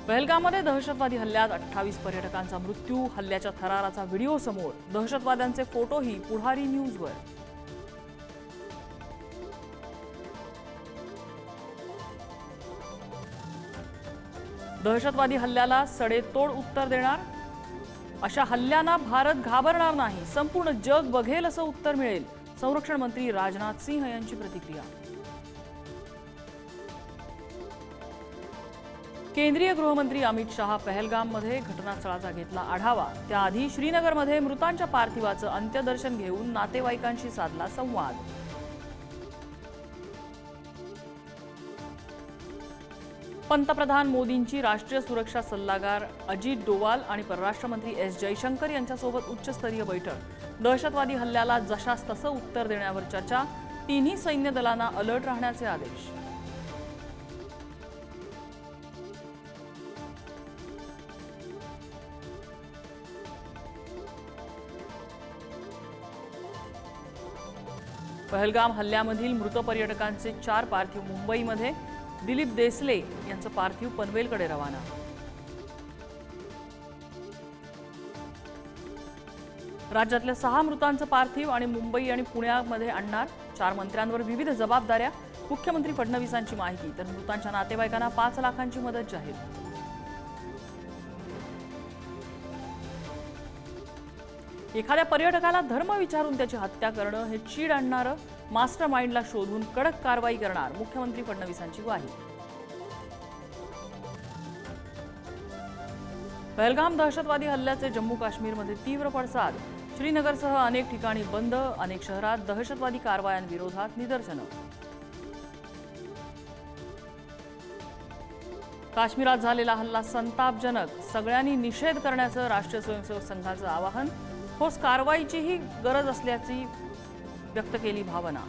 पहलगाममध्ये दहशतवादी हल्ल्यात 28 पर्यटकांचा मृत्यू, हल्ल्याच्या थराराचा व्हिडिओ समोर, दहशतवाद्यांचे फोटोही पुढारी न्यूजवर। दहशतवादी हल्ल्याला सडेतोड उत्तर देणार, अशा हल्ल्यांना भारत घाबरणार नाही, संपूर्ण जग बघेल असं उत्तर मिळेल, संरक्षण मंत्री राजनाथ सिंह यांची प्रतिक्रिया। केंद्रीय गृहमंत्री अमित शहा पहलगाममध्ये घटनास्थळाचा घेतला आढावा, त्याआधी श्रीनगरमध्ये मृतांच्या पार्थिवाचं अंत्यदर्शन घेऊन नातेवाईकांशी साधला संवाद। पंतप्रधान मोदींची राष्ट्रीय सुरक्षा सल्लागार अजित डोवाल आणि परराष्ट्र मंत्री एस जयशंकर यांच्यासोबत उच्चस्तरीय बैठक, दहशतवादी हल्ल्याला जशास तसं उत्तर देण्यावर चर्चा, तिन्ही सैन्य दलांना अलर्ट राहण्याचे आदेश। पहलगाम हल्ल्यामधील मृत पर्यटकांचे 4 पार्थिव मुंबईमध्ये, दिलीप देसले यांचं पार्थिव पनवेलकडे रवाना। राज्यातल्या 6 मृतांचं पार्थिव आणि मुंबई आणि पुण्यामध्ये आणणार, 4 मंत्र्यांवर विविध जबाबदाऱ्या, मुख्यमंत्री फडणवीसांची माहिती, तर मृतांच्या नातेवाईकांना 5 लाखांची मदत जाहीर। एखाद्या पर्यटकाला धर्म विचारून त्याची हत्या करणं हे चीड आणणारं, मास्टर माइंडला शोधून कडक कारवाई करणार, मुख्यमंत्री फडणवीसांची ग्वाही। पहलगाम दहशतवादी हल्ल्याचे जम्मू काश्मीरमध्ये तीव्र पडसाद, श्रीनगरसह अनेक ठिकाणी बंद, अनेक शहरात दहशतवादी कारवायांविरोधात निदर्शनं। काश्मीरात झालेला हल्ला संतापजनक, सगळ्यांनी निषेध करण्याचं राष्ट्रीय स्वयंसेवक संघाचं आवाहन, ठोस कारवाईचीही गरज असल्याची व्यक्त केली भावना।